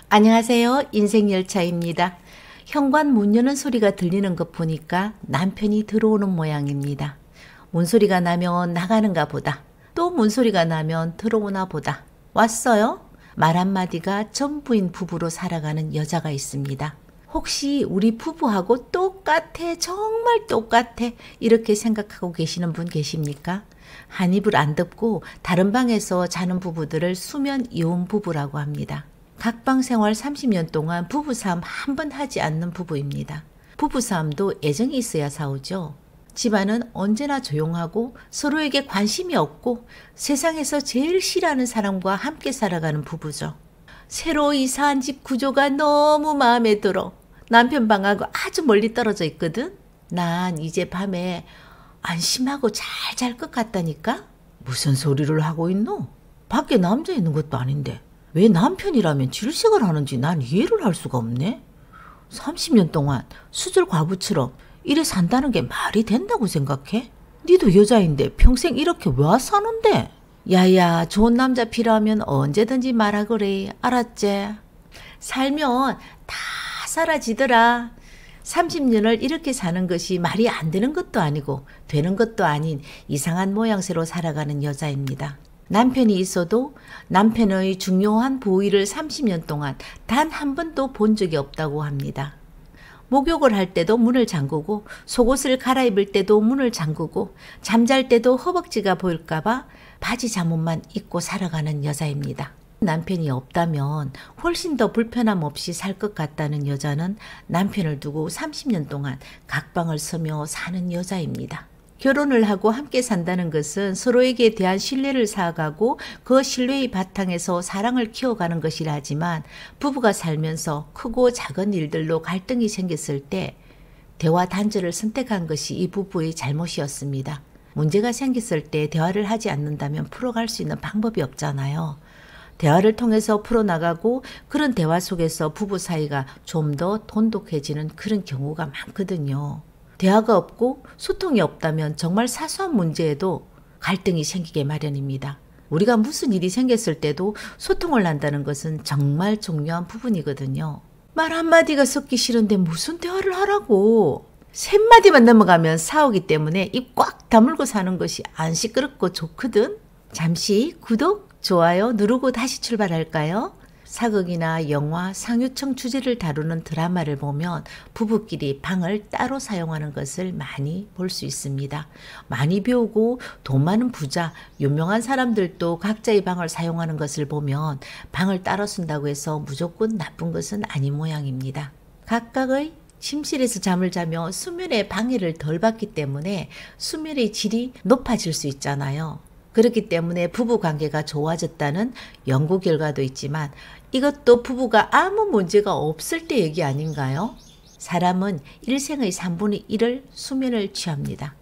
안녕하세요. 인생열차입니다. 현관 문 여는 소리가 들리는 것 보니까 남편이 들어오는 모양입니다. 문소리가 나면 나가는가 보다. 또 문소리가 나면 들어오나 보다. 왔어요? 말 한마디가 전부인 부부로 살아가는 여자가 있습니다. 혹시 우리 부부하고 똑같아, 정말 똑같아 이렇게 생각하고 계시는 분 계십니까? 한 이불 안 덮고 다른 방에서 자는 부부들을 수면 이혼 부부라고 합니다. 각방 생활 30년 동안 부부싸움 한 번 하지 않는 부부입니다. 부부싸움도 애정이 있어야 싸우죠. 집안은 언제나 조용하고 서로에게 관심이 없고 세상에서 제일 싫어하는 사람과 함께 살아가는 부부죠. 새로 이사한 집 구조가 너무 마음에 들어. 남편 방하고 아주 멀리 떨어져 있거든. 난 이제 밤에 안심하고 잘 잘 것 같다니까? 무슨 소리를 하고 있노? 밖에 남자 있는 것도 아닌데 왜 남편이라면 질색을 하는지 난 이해를 할 수가 없네. 30년 동안 수절 과부처럼 이래 산다는 게 말이 된다고 생각해? 니도 여자인데 평생 이렇게 왜 사는데? 야야, 좋은 남자 필요하면 언제든지 말하거래. 알았지? 살면 다 사라지더라. 30년을 이렇게 사는 것이 말이 안 되는 것도 아니고 되는 것도 아닌 이상한 모양새로 살아가는 여자입니다. 남편이 있어도 남편의 중요한 보위를 30년 동안 단 한 번도 본 적이 없다고 합니다. 목욕을 할 때도 문을 잠그고 속옷을 갈아입을 때도 문을 잠그고 잠잘 때도 허벅지가 보일까봐 바지 잠옷만 입고 살아가는 여자입니다. 남편이 없다면 훨씬 더 불편함 없이 살 것 같다는 여자는 남편을 두고 30년 동안 각방을 쓰며 사는 여자입니다. 결혼을 하고 함께 산다는 것은 서로에게 대한 신뢰를 쌓아가고 그 신뢰의 바탕에서 사랑을 키워가는 것이라 하지만 부부가 살면서 크고 작은 일들로 갈등이 생겼을 때 대화 단절을 선택한 것이 이 부부의 잘못이었습니다. 문제가 생겼을 때 대화를 하지 않는다면 풀어갈 수 있는 방법이 없잖아요. 대화를 통해서 풀어나가고 그런 대화 속에서 부부 사이가 좀 더 돈독해지는 그런 경우가 많거든요. 대화가 없고 소통이 없다면 정말 사소한 문제에도 갈등이 생기게 마련입니다. 우리가 무슨 일이 생겼을 때도 소통을 한다는 것은 정말 중요한 부분이거든요. 말 한마디가 섞기 싫은데 무슨 대화를 하라고. 셋마디만 넘어가면 싸우기 때문에 입 꽉 다물고 사는 것이 안 시끄럽고 좋거든. 잠시 구독, 좋아요 누르고 다시 출발할까요? 사극이나 영화, 상류층 주제를 다루는 드라마를 보면 부부끼리 방을 따로 사용하는 것을 많이 볼 수 있습니다. 많이 배우고 돈 많은 부자, 유명한 사람들도 각자의 방을 사용하는 것을 보면 방을 따로 쓴다고 해서 무조건 나쁜 것은 아닌 모양입니다. 각각의 침실에서 잠을 자며 수면의 방해를 덜 받기 때문에 수면의 질이 높아질 수 있잖아요. 그렇기 때문에 부부 관계가 좋아졌다는 연구 결과도 있지만 이것도 부부가 아무 문제가 없을 때 얘기 아닌가요? 사람은 일생의 3분의 1을 수면을 취합니다.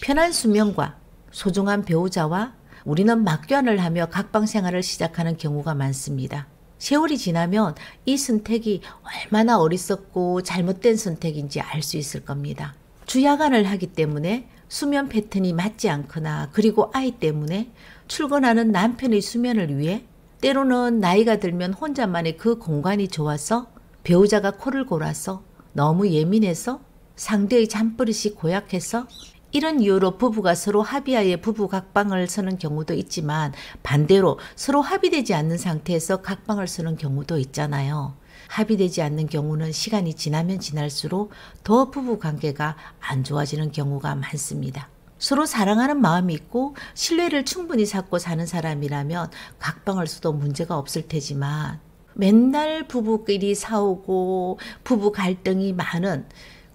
편한 수면과 소중한 배우자와 우리는 막견을 하며 각방 생활을 시작하는 경우가 많습니다. 세월이 지나면 이 선택이 얼마나 어리석고 잘못된 선택인지 알 수 있을 겁니다. 주야간을 하기 때문에 수면 패턴이 맞지 않거나 그리고 아이 때문에 출근하는 남편의 수면을 위해 때로는 나이가 들면 혼자만의 그 공간이 좋아서 배우자가 코를 골아서 너무 예민해서 상대의 잠버릇이 고약해서 이런 이유로 부부가 서로 합의하에 부부 각방을 쓰는 경우도 있지만 반대로 서로 합의되지 않는 상태에서 각방을 쓰는 경우도 있잖아요. 합의되지 않는 경우는 시간이 지나면 지날수록 더 부부 관계가 안 좋아지는 경우가 많습니다. 서로 사랑하는 마음이 있고 신뢰를 충분히 쌓고 사는 사람이라면 각방을 써도 문제가 없을 테지만 맨날 부부끼리 싸우고 부부 갈등이 많은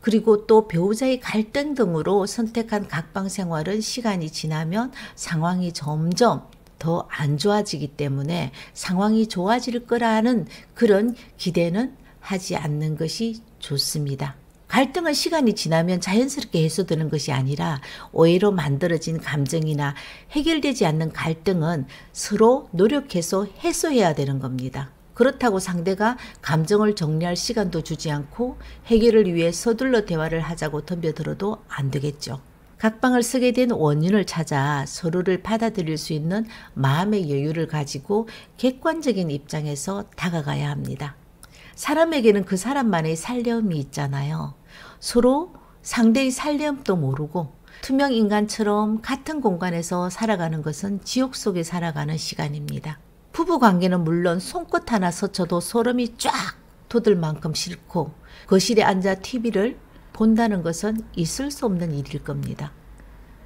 그리고 또 배우자의 갈등 등으로 선택한 각방 생활은 시간이 지나면 상황이 점점 더 안 좋아지기 때문에 상황이 좋아질 거라는 그런 기대는 하지 않는 것이 좋습니다. 갈등은 시간이 지나면 자연스럽게 해소되는 것이 아니라 오해로 만들어진 감정이나 해결되지 않는 갈등은 서로 노력해서 해소해야 되는 겁니다. 그렇다고 상대가 감정을 정리할 시간도 주지 않고 해결을 위해 서둘러 대화를 하자고 덤벼들어도 안 되겠죠. 각방을 쓰게 된 원인을 찾아 서로를 받아들일 수 있는 마음의 여유를 가지고 객관적인 입장에서 다가가야 합니다. 사람에게는 그 사람만의 살려움이 있잖아요. 서로 상대의 살려움도 모르고 투명 인간처럼 같은 공간에서 살아가는 것은 지옥 속에 살아가는 시간입니다. 부부 관계는 물론 손끝 하나 스쳐도 소름이 쫙 돋을 만큼 싫고 거실에 앉아 TV를 본다는 것은 있을 수 없는 일일 겁니다.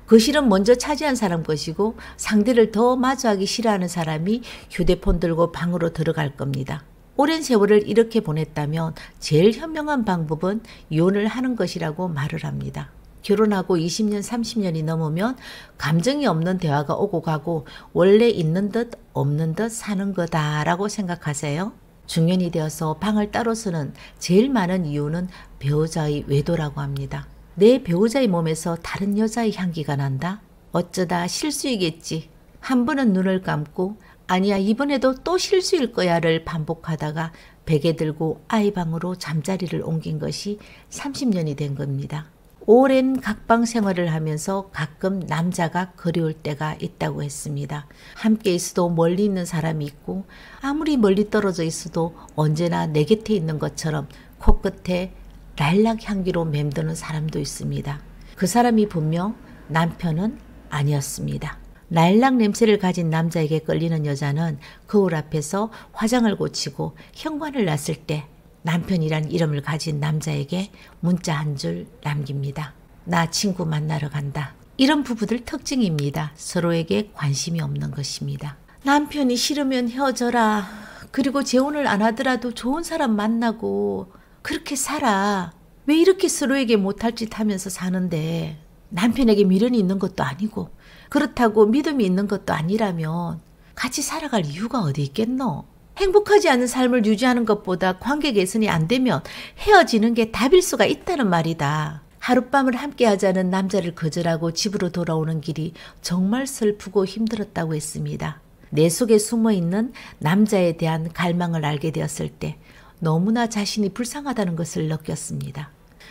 거실은 먼저 차지한 사람 것이고 상대를 더 마주하기 싫어하는 사람이 휴대폰 들고 방으로 들어갈 겁니다. 오랜 세월을 이렇게 보냈다면 제일 현명한 방법은 이혼을 하는 것이라고 말을 합니다. 결혼하고 20년, 30년이 넘으면 감정이 없는 대화가 오고 가고 원래 있는 듯 없는 듯 사는 거다라고 생각하세요? 중년이 되어서 방을 따로 쓰는 제일 많은 이유는 배우자의 외도라고 합니다. 내 배우자의 몸에서 다른 여자의 향기가 난다? 어쩌다 실수이겠지. 한 번은 눈을 감고 아니야 이번에도 또 실수일 거야를 반복하다가 베개 들고 아이 방으로 잠자리를 옮긴 것이 30년이 된 겁니다. 오랜 각방 생활을 하면서 가끔 남자가 그리울 때가 있다고 했습니다. 함께 있어도 멀리 있는 사람이 있고 아무리 멀리 떨어져 있어도 언제나 내 곁에 있는 것처럼 코끝에 라일락 향기로 맴도는 사람도 있습니다. 그 사람이 분명 남편은 아니었습니다. 라일락 냄새를 가진 남자에게 끌리는 여자는 거울 앞에서 화장을 고치고 현관을 놨을 때 남편이란 이름을 가진 남자에게 문자 한 줄 남깁니다. 나 친구 만나러 간다. 이런 부부들 특징입니다. 서로에게 관심이 없는 것입니다. 남편이 싫으면 헤어져라. 그리고 재혼을 안 하더라도 좋은 사람 만나고 그렇게 살아. 왜 이렇게 서로에게 못할 짓 하면서 사는데 남편에게 미련이 있는 것도 아니고 그렇다고 믿음이 있는 것도 아니라면 같이 살아갈 이유가 어디 있겠노? 행복하지 않은 삶을 유지하는 것보다 관계 개선이 안 되면 헤어지는 게 답일 수가 있다는 말이다. 하룻밤을 함께 하자는 남자를 거절하고 집으로 돌아오는 길이 정말 슬프고 힘들었다고 했습니다. 내 속에 숨어있는 남자에 대한 갈망을 알게 되었을 때 너무나 자신이 불쌍하다는 것을 느꼈습니다.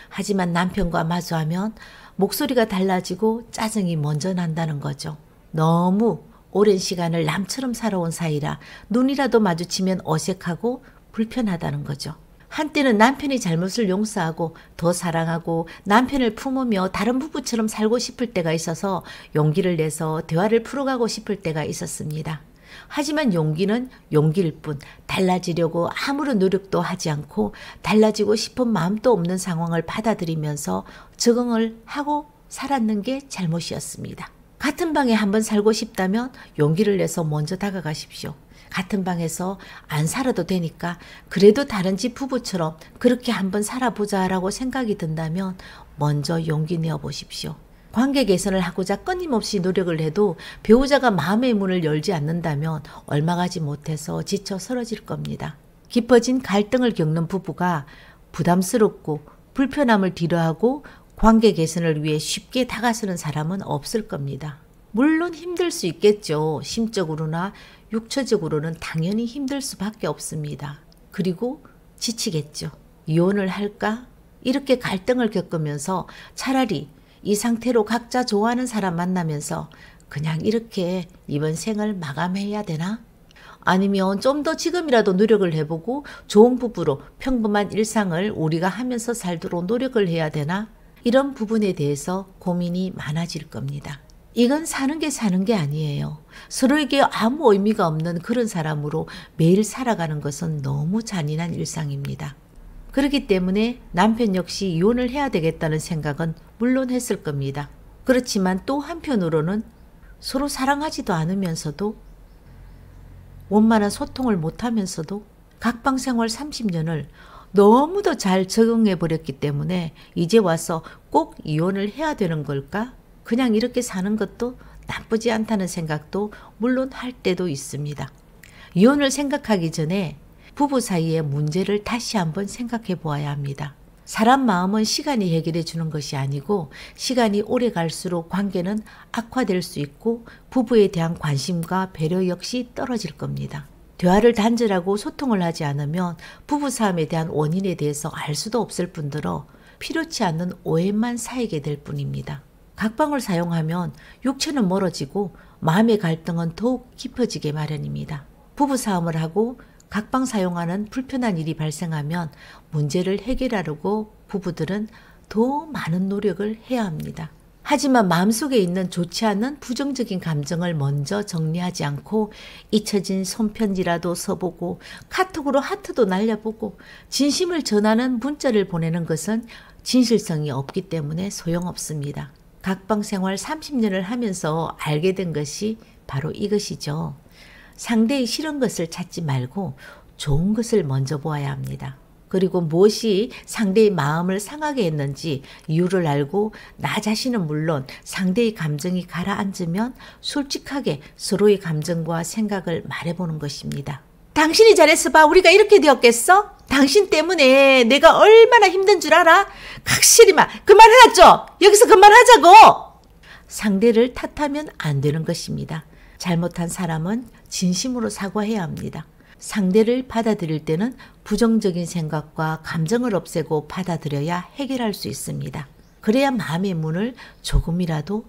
하지만 남편과 마주하면 목소리가 달라지고 짜증이 먼저 난다는 거죠. 너무 오랜 시간을 남처럼 살아온 사이라 눈이라도 마주치면 어색하고 불편하다는 거죠. 한때는 남편이 잘못을 용서하고 더 사랑하고 남편을 품으며 다른 부부처럼 살고 싶을 때가 있어서 용기를 내서 대화를 풀어가고 싶을 때가 있었습니다. 하지만 용기는 용기일 뿐 달라지려고 아무런 노력도 하지 않고 달라지고 싶은 마음도 없는 상황을 받아들이면서 적응을 하고 살았는 게 잘못이었습니다. 같은 방에 한번 살고 싶다면 용기를 내서 먼저 다가가십시오. 같은 방에서 안 살아도 되니까 그래도 다른 집 부부처럼 그렇게 한번 살아보자라고 생각이 든다면 먼저 용기 내어 보십시오. 관계 개선을 하고자 끊임없이 노력을 해도 배우자가 마음의 문을 열지 않는다면 얼마 가지 못해서 지쳐 쓰러질 겁니다. 깊어진 갈등을 겪는 부부가 부담스럽고 불편함을 뒤로하고 관계 개선을 위해 쉽게 다가서는 사람은 없을 겁니다. 물론 힘들 수 있겠죠. 심적으로나 육체적으로는 당연히 힘들 수밖에 없습니다. 그리고 지치겠죠. 이혼을 할까? 이렇게 갈등을 겪으면서 차라리 이 상태로 각자 좋아하는 사람 만나면서 그냥 이렇게 이번 생을 마감해야 되나? 아니면 좀 더 지금이라도 노력을 해보고 좋은 부부로 평범한 일상을 우리가 하면서 살도록 노력을 해야 되나? 이런 부분에 대해서 고민이 많아질 겁니다. 이건 사는 게 아니에요. 서로에게 아무 의미가 없는 그런 사람으로 매일 살아가는 것은 너무 잔인한 일상입니다. 그렇기 때문에 남편 역시 이혼을 해야 되겠다는 생각은 물론 했을 겁니다. 그렇지만 또 한편으로는 서로 사랑하지도 않으면서도 원만한 소통을 못하면서도 각방생활 30년을 너무도 잘 적응해 버렸기 때문에 이제 와서 꼭 이혼을 해야 되는 걸까? 그냥 이렇게 사는 것도 나쁘지 않다는 생각도 물론 할 때도 있습니다. 이혼을 생각하기 전에 부부 사이의 문제를 다시 한번 생각해 보아야 합니다. 사람 마음은 시간이 해결해 주는 것이 아니고 시간이 오래 갈수록 관계는 악화될 수 있고 부부에 대한 관심과 배려 역시 떨어질 겁니다. 대화를 단절하고 소통을 하지 않으면 부부싸움에 대한 원인에 대해서 알 수도 없을 뿐더러 필요치 않는 오해만 쌓이게 될 뿐입니다. 각방을 사용하면 육체는 멀어지고 마음의 갈등은 더욱 깊어지게 마련입니다. 부부싸움을 하고 각방 사용하는 불편한 일이 발생하면 문제를 해결하려고 부부들은 더 많은 노력을 해야 합니다. 하지만 마음속에 있는 좋지 않은 부정적인 감정을 먼저 정리하지 않고 잊혀진 손편지라도 써보고 카톡으로 하트도 날려보고 진심을 전하는 문자를 보내는 것은 진실성이 없기 때문에 소용없습니다. 각방 생활 30년을 하면서 알게 된 것이 바로 이것이죠. 상대의 싫은 것을 찾지 말고 좋은 것을 먼저 보아야 합니다. 그리고 무엇이 상대의 마음을 상하게 했는지 이유를 알고 나 자신은 물론 상대의 감정이 가라앉으면 솔직하게 서로의 감정과 생각을 말해보는 것입니다. 당신이 잘해서 봐. 우리가 이렇게 되었겠어? 당신 때문에 내가 얼마나 힘든 줄 알아? 확실히 그만하죠. 여기서 그만하자고. 상대를 탓하면 안 되는 것입니다. 잘못한 사람은 진심으로 사과해야 합니다. 상대를 받아들일 때는 부정적인 생각과 감정을 없애고 받아들여야 해결할 수 있습니다. 그래야 마음의 문을 조금이라도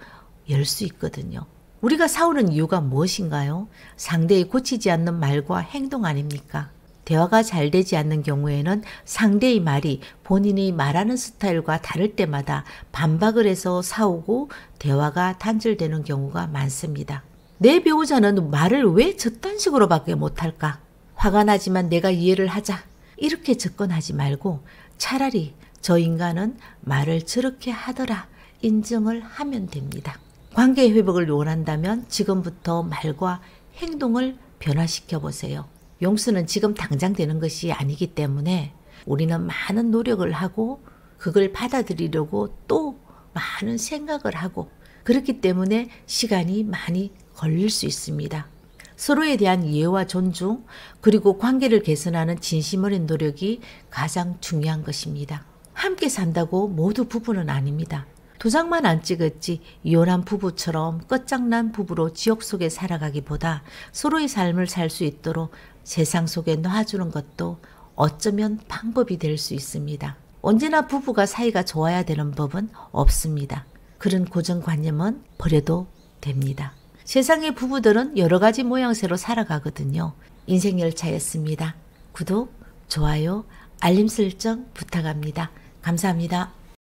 열 수 있거든요. 우리가 싸우는 이유가 무엇인가요? 상대의 고치지 않는 말과 행동 아닙니까? 대화가 잘 되지 않는 경우에는 상대의 말이 본인이 말하는 스타일과 다를 때마다 반박을 해서 싸우고 대화가 단절되는 경우가 많습니다. 내 배우자는 말을 왜 저딴 식으로밖에 못할까? 화가 나지만 내가 이해를 하자. 이렇게 접근하지 말고 차라리 저 인간은 말을 저렇게 하더라 인정을 하면 됩니다. 관계 회복을 원한다면 지금부터 말과 행동을 변화시켜 보세요. 용서는 지금 당장 되는 것이 아니기 때문에 우리는 많은 노력을 하고 그걸 받아들이려고 또 많은 생각을 하고 그렇기 때문에 시간이 많이 걸릴 수 있습니다. 서로에 대한 이해와 존중 그리고 관계를 개선하는 진심 어린 노력이 가장 중요한 것입니다. 함께 산다고 모두 부부는 아닙니다. 도장만 안 찍었지 이혼한 부부처럼 끝장난 부부로 지옥 속에 살아가기보다 서로의 삶을 살 수 있도록 세상 속에 놔주는 것도 어쩌면 방법이 될 수 있습니다. 언제나 부부가 사이가 좋아야 되는 법은 없습니다. 그런 고정관념은 버려도 됩니다. 세상의 부부들은 여러 가지 모양새로 살아가거든요. 인생열차였습니다. 구독, 좋아요, 알림 설정 부탁합니다. 감사합니다.